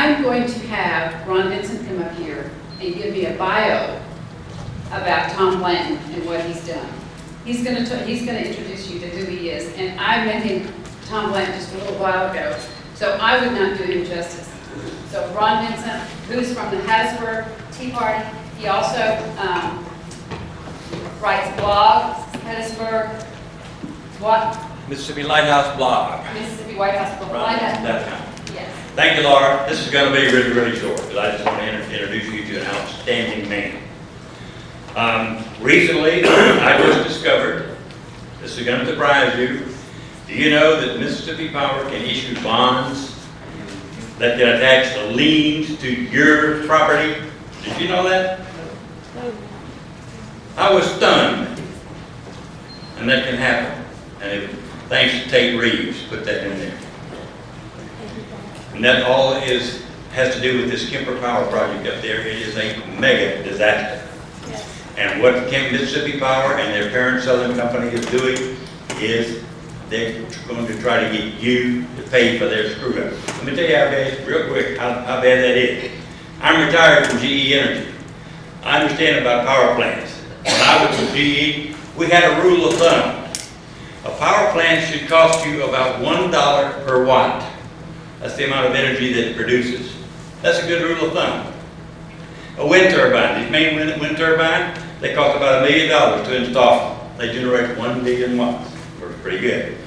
I'm going to have Ron Vincent come up here and give me a bio about Tom Blanton and what he's done. He's going to introduce you to who he is. And I met him, Tom Blanton, just a little while ago, so I would not do him justice. So Ron Vincent, who's from the Hattiesburg Tea Party, he also writes blogs, Hattiesburg, what? Mississippi Lighthouse blog. Mississippi White House blog. Yes. Thank you, Laura. This is going to be really, really short, because I just want to introduce you to an outstanding man. Recently, I just discovered, this is going to surprise you, do you know that Mississippi Power can issue bonds that can attach the liens to your property? Did you know that? I was stunned. And that can happen. And thanks to Tate Reeves, put that in there. And that all has to do with this Kemper Power project up there. It is a mega disaster. And what Mississippi Power and their parent Southern Company is doing is they're going to try to get you to pay for their screw up. Let me tell you how bad, real quick, how bad that is. I'm retired from GE Energy. I understand about power plants. When I was with GE, we had a rule of thumb. A power plant should cost you about $1 per watt. That's the amount of energy that it produces. That's a good rule of thumb. A wind turbine, these main wind turbines, they cost about $1 million to install. They generate 1 billion watts. Works pretty good.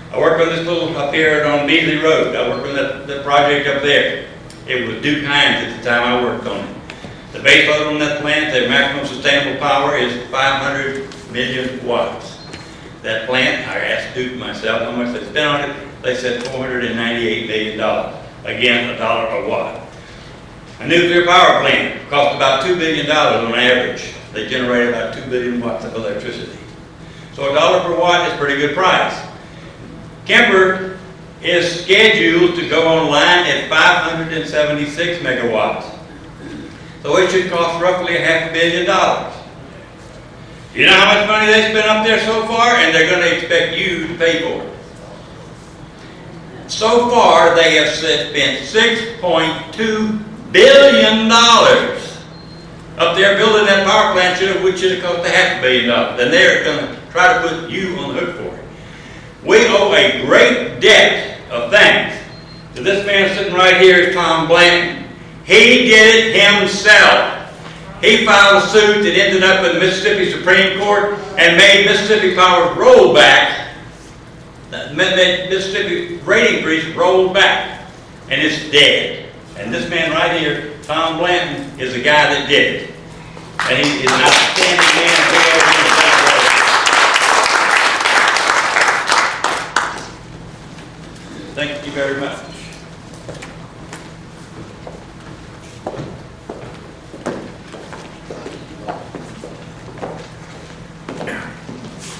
I worked on this little up here on Beasley Road. I worked on that project up there. It was Duke Hines at the time I worked on it. The base load on that plant, their maximum sustainable power is 500 million watts. That plant, I asked Duke myself how much they spent on it. They said $498 million. Again, $1 a watt. A nuclear power plant costs about $2 billion on average. They generate about 2 billion watts of electricity. So $1 per watt is a pretty good price. Kemper is scheduled to go online at 576 megawatts. So it should cost roughly $500 million. You know how much money they spent up there so far? And they're going to expect you to pay for it. So far, they have spent $6.2 billion up there building that power plant, which should have cost $500 million. And they're going to try to put you on the hook for it. We owe a great debt of thanks to this man sitting right here, Tom Blanton. He did it himself. He filed a suit that ended up in the Mississippi Supreme Court and made Mississippi Power's roll back, made Mississippi rate increase rolled back, and it's dead. And this man right here, Tom Blanton, is the guy that did it. And he is an outstanding man. Thank you very much.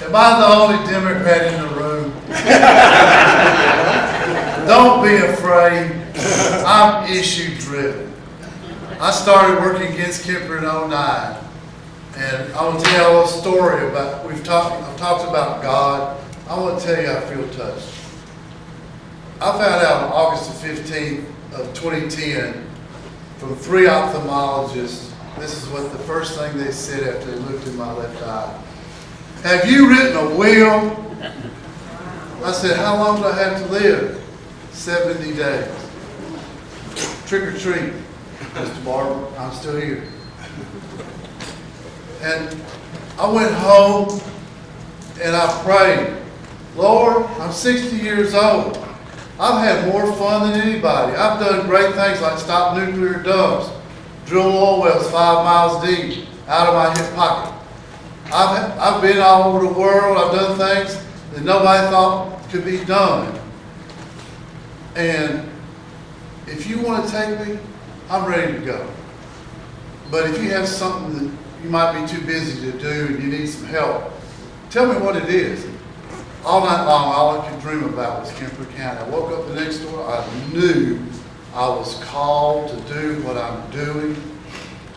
Am I the only Democrat in the room? Don't be afraid. I'm issue driven. I started working against Kemper in '09. And I want to tell you a little story about, I've talked about God. I want to tell you I feel touched. I found out on August the 15th of 2010 from 3 ophthalmologists. This is what the first thing they said after they looked in my left eye. Have you written a will? I said, how long do I have to live? 70 days. Trick or treat, Mr. Barber, I'm still here. And I went home and I prayed, Lord, I'm 60 years old. I've had more fun than anybody. I've done great things like stop nuclear dumps, drill oil wells 5 miles deep out of my hip pocket. I've been all over the world. I've done things that nobody thought could be done. And if you want to take me, I'm ready to go. But if you have something that you might be too busy to do and you need some help, tell me what it is. All night long, all I could dream about was Kemper County. I woke up the next door, I knew I was called to do what I'm doing.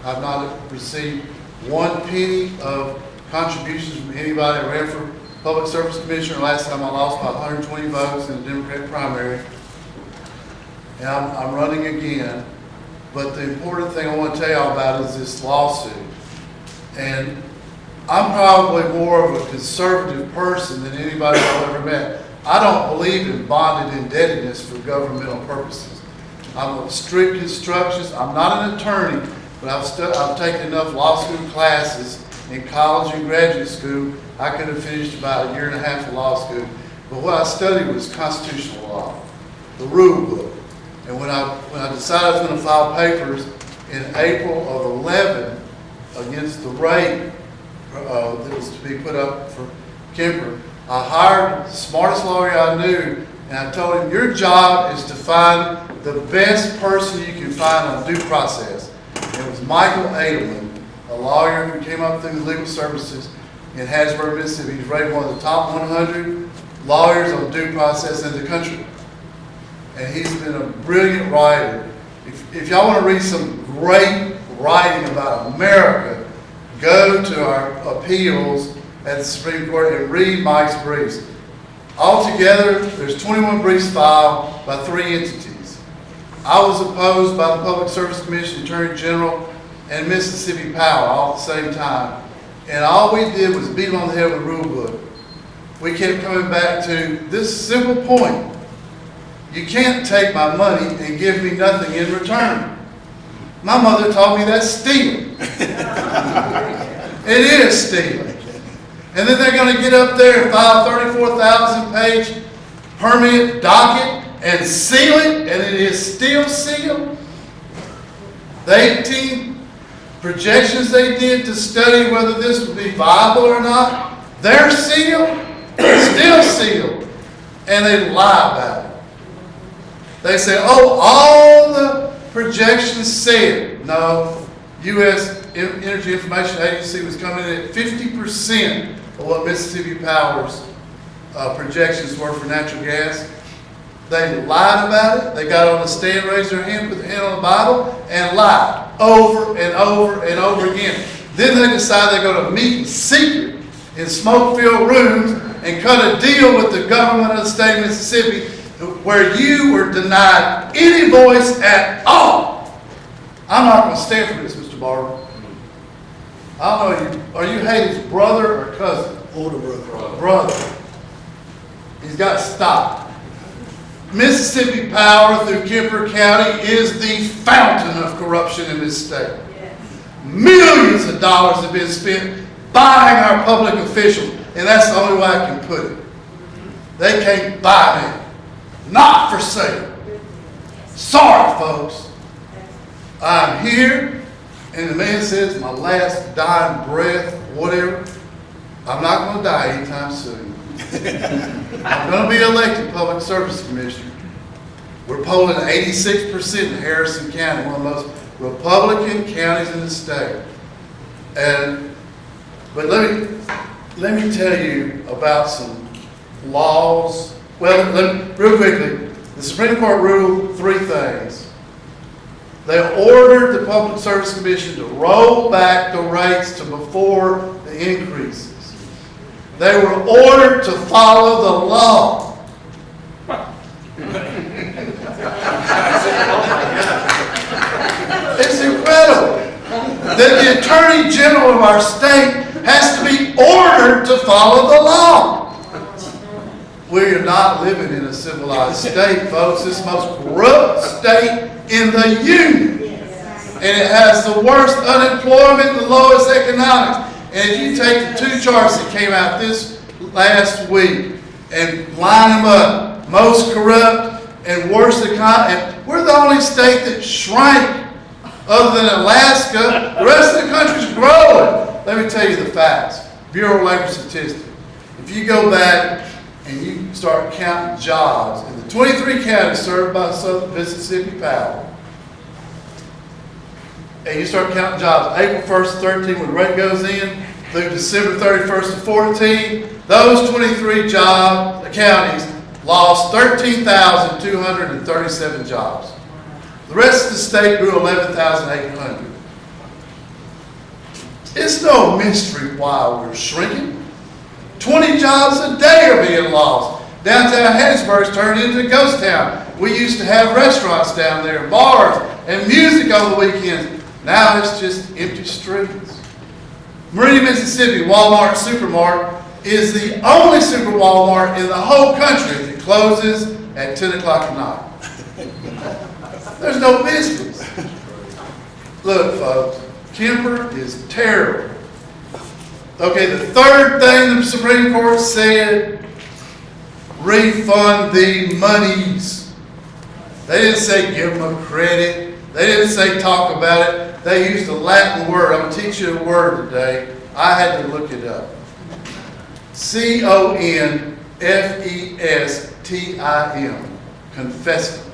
I've not received 1 penny of contributions from anybody. I ran for public service commissioner. Last time I lost by 120 votes in the Democratic primary. And I'm running again. But the important thing I want to tell y'all about is this lawsuit. And I'm probably more of a conservative person than anybody I've ever met. I don't believe in bonded indebtedness for governmental purposes. I'm a strict constructionist. I'm not an attorney, but I've taken enough law school classes in college and graduate school. I could have finished about a year and a half of law school. But what I studied was constitutional law, the rule book. And when I decided I was going to file papers in April of 11 against the rate that was to be put up for Kemper, I hired the smartest lawyer I knew, and I told him, your job is to find the best person you can find on due process. And it was Michael Edelman, a lawyer who came up through the legal services in Hattiesburg, Mississippi. He's rated one of the top 100 lawyers on due process in the country. And he's been a brilliant writer. If y'all want to read some great writing about America, go to our appeals at the Supreme Court and read Mike's briefs. Altogether, there's 21 briefs filed by 3 entities. I was opposed by the Public Service Commission, Attorney General, and Mississippi Power all at the same time. And all we did was beat him on the head with the rule book. We kept coming back to this simple point. You can't take my money and give me nothing in return. My mother taught me that's stealing. It is stealing. And then they're going to get up there and file a 34,000-page permit docket and seal it, and it is still sealed. The 18 projections they did to study whether this would be viable or not, they're sealed, still sealed, and they lie about it. They say, oh, all the projections said. No, U.S. Energy Information Agency was coming in at 50% of what Mississippi Power's projections were for natural gas. They lied about it. They got on the stand, raised their hand, put their hand on the Bible, and lied over and over and over again. Then they decided they're going to meet in secret in smoke-filled rooms and cut a deal with the government of the state of Mississippi where you were denied any voice at all. I'm not going to stand for this, Mr. Barber. I don't know, are you Haley's brother or cousin? Older brother. Brother. He's got stopped. Mississippi Power through Kemper County is the fountain of corruption in this state. Yes. Millions of dollars have been spent buying our public officials, and that's the only way I can put it. They can't buy me. Not for sale. Sorry, folks. I'm here, and the man says my last dying breath, whatever. I'm not going to die anytime soon. I'm going to be elected Public Service Commissioner. We're polling 86% in Harrison County, one of the most Republican counties in the state. But let me tell you about some laws. Well, real quickly, the Supreme Court ruled 3 things. They ordered the Public Service Commission to roll back the rates to before the increases. They were ordered to follow the law. It's incredible that the Attorney General of our state has to be ordered to follow the law. We are not living in a civilized state, folks. It's the most corrupt state in the union. And it has the worst unemployment, the lowest economics. And if you take the 2 charts that came out this last week and line them up, most corrupt and worst economy, we're the only state that shrank other than Alaska. The rest of the country's growing. Let me tell you the facts. Bureau of Labor Statistics. If you go back and you start counting jobs in the 23 counties served by Southern Mississippi Power, and you start counting jobs April 1st to 13 when the rate goes in through December 31st to 14, those 23 counties lost 13,237 jobs. The rest of the state grew 11,800. It's no mystery why we're shrinking. 20 jobs a day are being lost. Downtown Hattiesburg's turned into a ghost town. We used to have restaurants down there, bars. and music on the weekends. Now it's just empty streets. Meridian, Mississippi, Walmart Supermart is the only super Walmart in the whole country that closes at 10 o'clock at night. There's no business. Look, folks, Kemper is terrible. Okay, the third thing the Supreme Court said, refund the monies. They didn't say give them a credit. They didn't say talk about it. They used a Latin word. I'm going to teach you a word today. I had to look it up. Confestim. Confestim.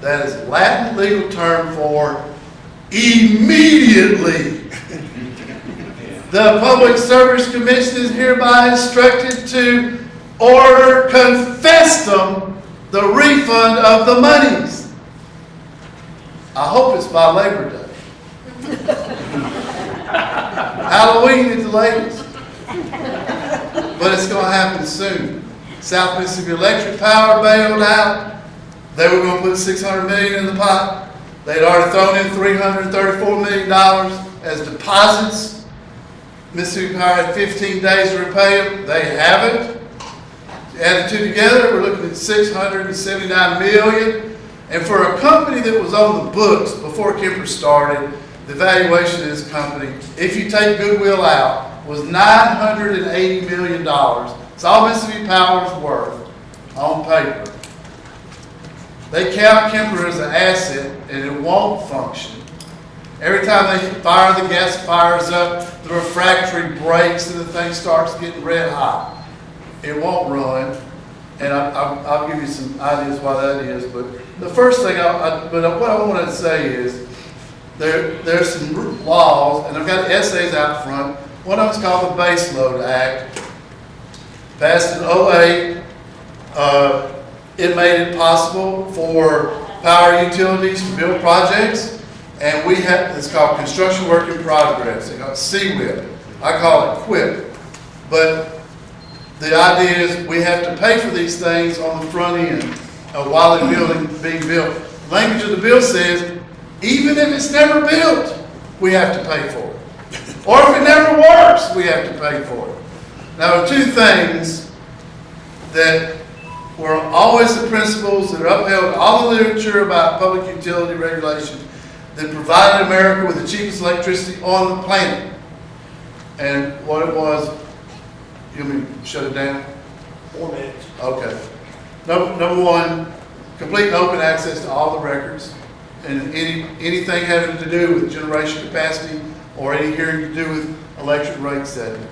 That is a Latin legal term for immediately. The Public Service Commission is hereby instructed to order confestum, the refund of the monies. I hope it's by Labor Day. Halloween at the latest. But it's going to happen soon. South Mississippi Electric Power bailed out. They were going to put $600 million in the pot. They'd already thrown in $334 million as deposits. Mississippi Power had 15 days to repay them. They haven't. Add the two together, we're looking at $679 million. And for a company that was on the books before Kemper started, the valuation of this company, if you take goodwill out, was $980 million. It's all Mississippi Power's worth on paper. They count Kemper as an asset, and it won't function. Every time they fire, the gas fires up, the refractory breaks, and the thing starts getting red hot. It won't run, and I'll give you some ideas why that is. But the first thing, what I want to say is there's some laws, and I've got essays out front. One of them is called the Base Load Act, passed in 2008. It made it possible for power utilities to build projects, and we have, it's called Construction Work in Progress. They call it CWIP. I call it QUIP. But the idea is we have to pay for these things on the front end while they're being built. The language of the bill says, even if it's never built, we have to pay for it. Or if it never works, we have to pay for it. Now, there are two things that were always the principles that are upheld in all the literature about public utility regulation that provided America with the cheapest electricity on the planet. And what it was, you want me to shut it down? 4 minutes. Okay. Number one, complete and open access to all the records and anything having to do with generation capacity or any hearing to do with electric rate setting.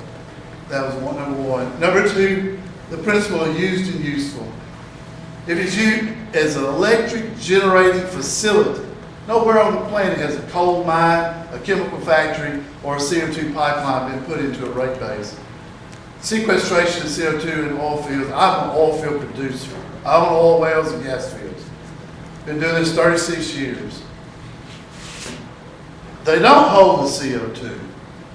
That was number one. Number two, the principle of used and useful. If it's used as an electric generating facility, nowhere on the planet has a coal mine, a chemical factory, or a CO2 pipeline been put into a rate base. Sequestration of CO2 in oil fields. I'm an oil field producer. I own oil wells and gas fields. Been doing this 36 years. They don't hold the CO2.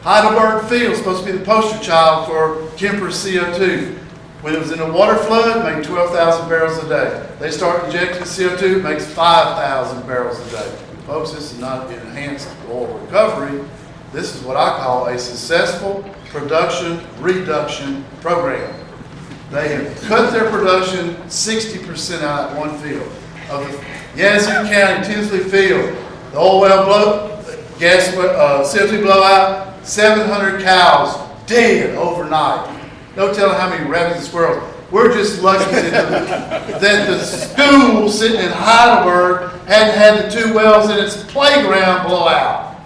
Heidelberg Field is supposed to be the poster child for Kemper's CO2. When it was in a water flood, it made 12,000 barrels a day. They start injecting CO2, it makes 5,000 barrels a day. Folks, this is not enhanced oil recovery. This is what I call a successful production reduction program. They have cut their production 60% out at one field. Of the Yazoo County, Tinsley Field, the oil well CO2 blowout, 700 cows dead overnight. No telling how many rabbits and squirrels. We're just lucky that the school sitting in Heidelberg hadn't had the two wells in its playground blow out.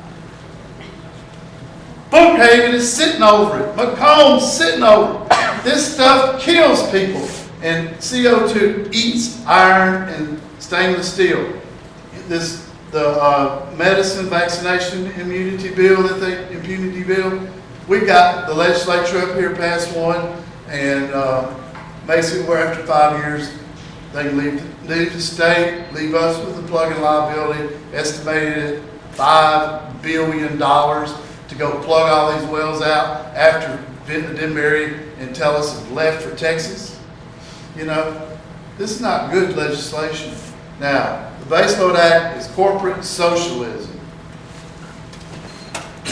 Brookhaven is sitting over it. Macomb's sitting over it. This stuff kills people. And CO2 eats iron and stainless steel. The medicine vaccination immunity bill we got the legislature up here passed one, and basically where after 5 years they can leave the state, leave us with the plug-in liability, estimated at $5 billion to go plug all these wells out after Denbury and Tellus have left for Texas. You know, this is not good legislation. Now, The Baseload Act is corporate socialism.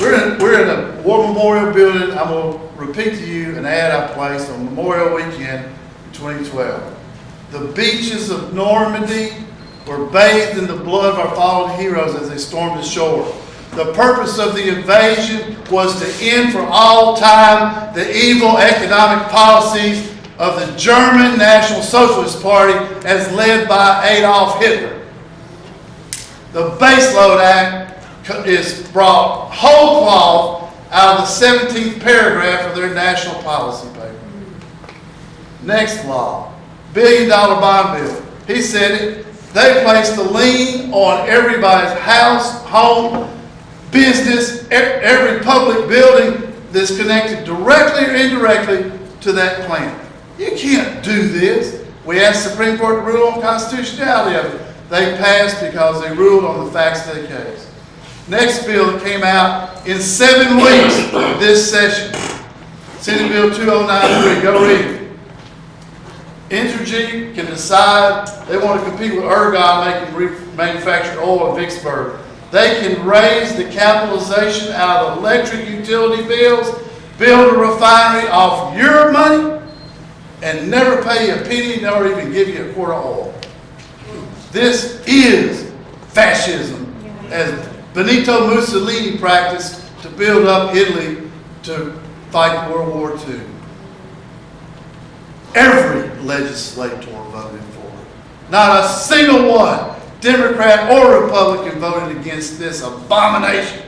We're in a war memorial building. I'm going to repeat to you an ad I placed on Memorial Weekend in 2012. The beaches of Normandy were bathed in the blood of our fallen heroes as they stormed the shore. The purpose of the invasion was to end for all time the evil economic policies of the German National Socialist Party as led by Adolf Hitler. The Baseload Act is brought whole cloth out of the 17th paragraph of their national policy paper. Next law, $1 billion bond bill. He said it. They placed the lien on everybody's house, home, business, every public building that's connected directly or indirectly to that plant. You can't do this. We asked the Supreme Court to rule on constitutionality of it. They passed because they ruled on the facts of the case. Next bill that came out in 7 weeks this session, Senate Bill 2093, go read it. Entergy can decide they want to compete with Ergon making manufactured oil in Vicksburg. They can raise the capitalization out of electric utility bills, build a refinery off your money, and never pay you a penny, nor even give you a quart of oil. This is fascism, as Benito Mussolini practiced to build up Italy to fight World War II. Every legislator voted for it. Not a single one, Democrat or Republican, voted against this abomination.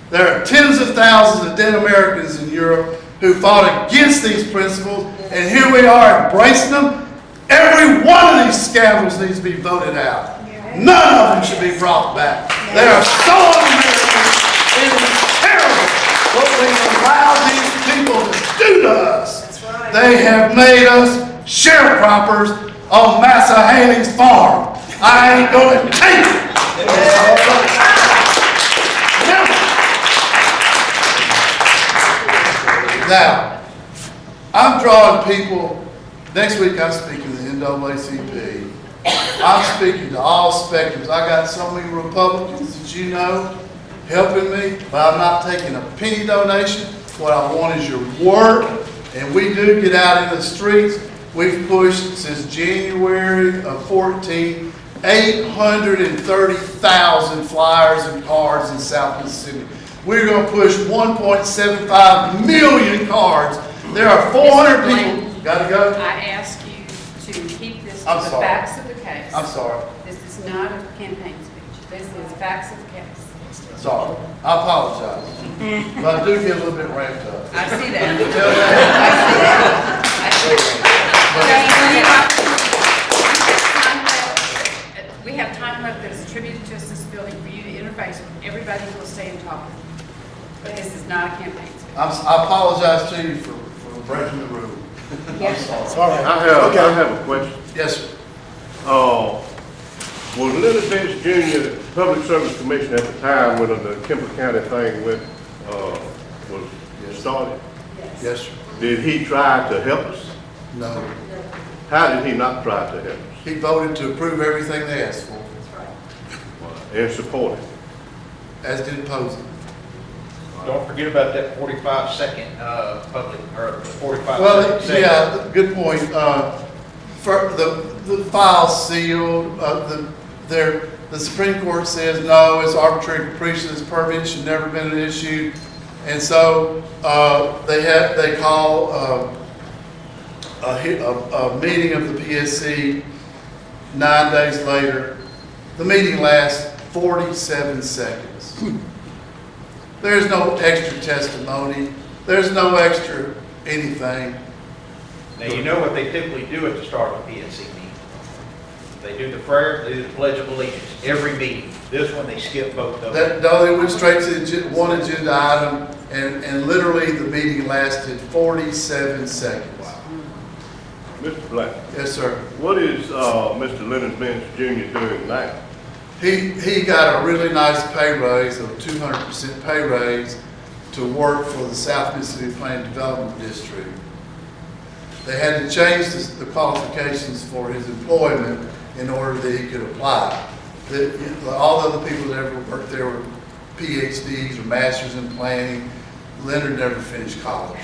There are tens of thousands of dead Americans in Europe who fought against these principles, and here we are embracing them. Every one of these scoundrels needs to be voted out. None of them should be brought back. They are so un-American. It is terrible what we allow these people to do to us. They have made us sharecroppers on Massa Haley's farm. I ain't going to take it. Now, I'm drawing people. Next week I'm speaking to the NAACP. I'm speaking to all spectrums. I got so many Republicans that you know helping me, but I'm not taking a penny donation. What I want is your work, and we do get out in the streets. We've pushed since January of 14, 830,000 flyers and cards in South Mississippi. We're going to push 1.75 million cards. There are 400 people. Got to go? I ask you to keep this to I'm the sorry. facts of the case. I'm sorry. This is not a campaign speech. This is facts of the case. Sorry. I apologize. But I do get a little bit ramped up. I see that. You can tell that. I see that. We have time left. There's a tribute to justice building for you to interface with everybody who will stay and talk. But this is not a campaign speech. I apologize to you for breaking the rule. I'm sorry. I have a question. Yes, sir. Was Leonard Vince Jr. Public Service Commission at the time when the Kemper County thing was started? Yes, sir. Did he try to help us? No. How did he not try to help us He voted to approve everything they asked for, and support it? as did Posey. Don't forget about that 45-second public, or 45-second. Well, yeah, good point. For the file's sealed. The Supreme Court says no, it's arbitrary and capricious. Permit should never been an issue, and so they call a meeting of the PSC 9 days later. The meeting lasts 47 seconds. There's no extra testimony. There's no extra anything. Now, you know what they typically do at the start of the PNC meeting. They do the prayer, they do the Pledge of Allegiance, every meeting. This one, they skip both of them. No, they went straight to one agenda item, and literally the meeting lasted 47 seconds. Mr. Blanton, Yes, sir. what is Mr. Leonard Vince Jr. doing now? He got a really nice pay raise, a 200% pay raise, to work for the South Mississippi Plan Development District. They had to change the qualifications for his employment in order that he could apply. that, you know, all the other people that ever worked there were PhDs or masters in planning. Leonard never finished college.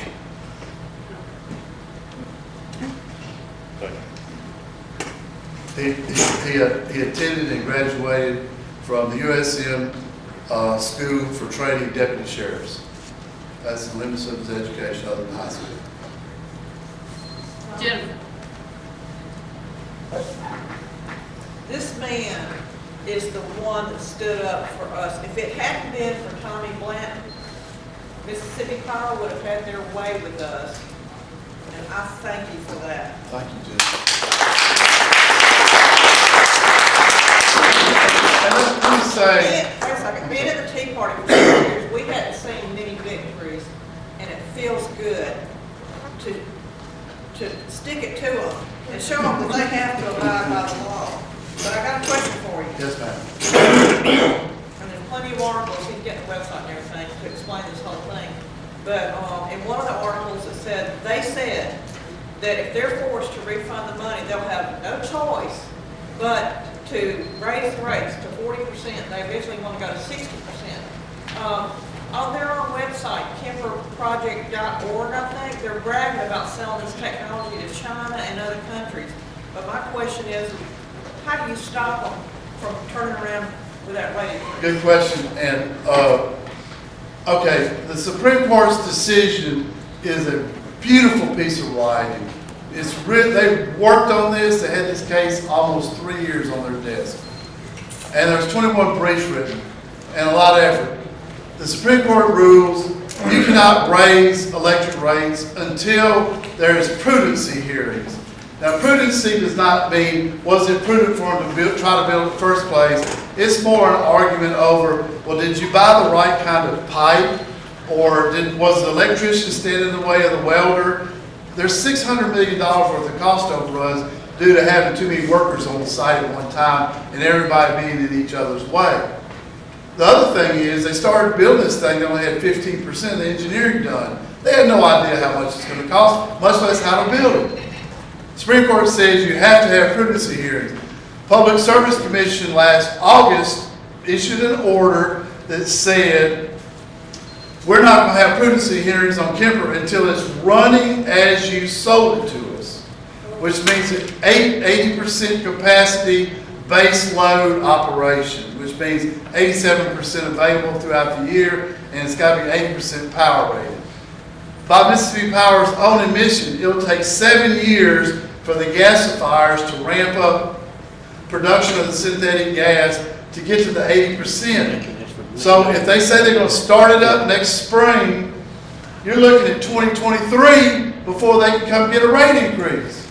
He attended and graduated from the USM School for Training Deputy Sheriffs. That's the limits of his education other than high school. Jennifer. This man is the one that stood up for us. If it hadn't been for Tommy Blanton, Mississippi Power would have had their way with us. And I thank you for that. Thank you, Jim. And let me say, Wait a second, being in the Tea Party for 2 years, we hadn't seen many victories, and it feels good to stick it to them and show them that they have to abide by the law. But I got a question for you. yes, ma'am. And there's plenty of articles, you can get the website and everything to explain this whole thing. But in one of the articles it said, they said that if they're forced to refund the money, they'll have no choice but to raise the rates to 40%. They eventually want to go to 60%. On their own website, kemperproject.org, I think, they're bragging about selling this technology to China and other countries. But my question is, how do you stop them from turning around with that rate? Good question. And, okay, the Supreme Court's decision is a beautiful piece of writing. It's written, they worked on this, they had this case almost 3 years on their desk. And there's 21 briefs written and a lot of effort. The Supreme Court rules you cannot raise electric rates until there is prudency hearings. Now, prudency does not mean, was it prudent for them to try to build it in the first place? It's more an argument over, well, did you buy the right kind of pipe? Or was the electrician standing in the way of the welder? There's $600 million worth of cost overruns due to having too many workers on the site at one time and everybody being in each other's way. The other thing is, they started building this thing, they only had 15% of the engineering done. They had no idea how much it's going to cost, much less how to build it. Supreme Court says you have to have prudency hearings. Public Service Commission last August issued an order that said we're not going to have prudency hearings on Kemper until it's running as you sold it to us, which means that 80% capacity base load operation, which means 87% available throughout the year, and it's got to be 80% power rated. By Mississippi Power's own admission, it'll take 7 years for the gasifiers to ramp up production of the synthetic gas to get to the 80%. So if they say they're going to start it up next spring, you're looking at 2023 before they can come get a rate increase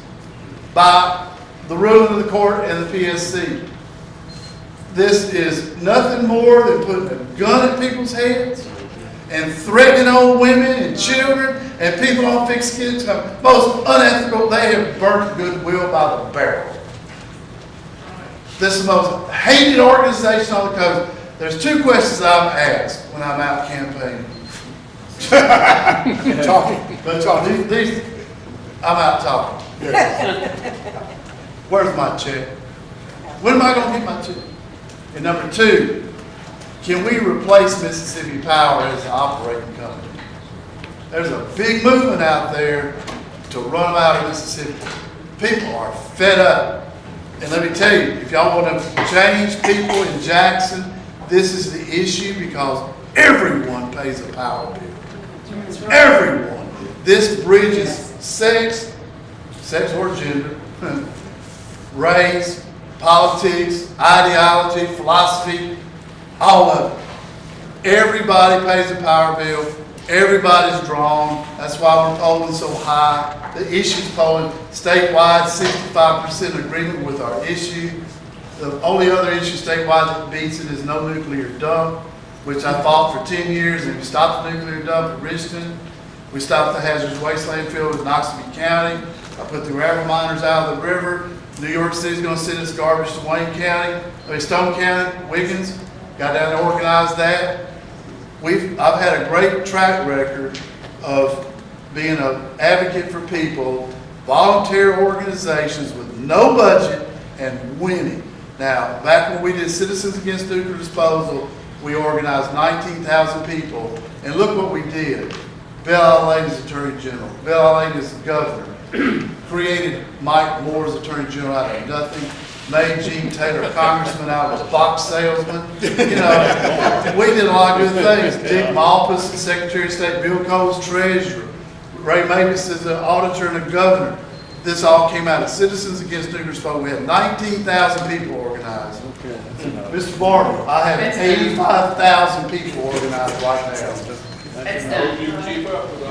by the ruling of the court and the PSC. This is nothing more than putting a gun at people's heads and threatening old women and children and people on fixed skids. Most unethical. They have burnt goodwill by the barrel. This is the most hated organization on the coast. There's 2 questions I'm asked when I'm out campaigning. But these, I'm out talking. Where's my check? When am I going to get my check? And number 2, can we replace Mississippi Power as an operating company? There's a big movement out there to run them out of Mississippi. People are fed up. And let me tell you, if y'all want to change people in Jackson, this is the issue because everyone pays a power bill. Everyone. This bridges sex or gender, race, politics, ideology, philosophy, all of it. Everybody pays a power bill. Everybody's drawn. That's why we're polling so high. The issue's polling statewide, 65% agreement with our issue. The only other issue statewide that beats it is no nuclear dump, which I fought for 10 years, and we stopped the nuclear dump at Richmond. We stopped the hazardous waste landfill in Knoxville County. I put the gravel miners out of the river. New York City's going to send its garbage to Wayne County, Stone County, Wiggins. Got down and organized that. I've had a great track record of being an advocate for people, volunteer organizations with no budget, and winning. Now, back when we did Citizens Against Nuclear Disposal, we organized 19,000 people, and look what we did. Bill Allen is Attorney General. Bill Allen is the governor. Created Mike Moore as Attorney General out of nothing. Made Gene Taylor Congressman out of a box salesman. You know, we did a lot of good things. Dick Malpas, Secretary of State, Bill Cole's treasurer. Ray Mavis is the auditor and the governor. This all came out of Citizens Against Nuclear Disposal. We had 19,000 people organized. Mr. Barber, I have 85,000 people organized right now. That's done.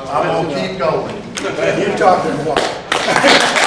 I'm gonna keep going. You talking what?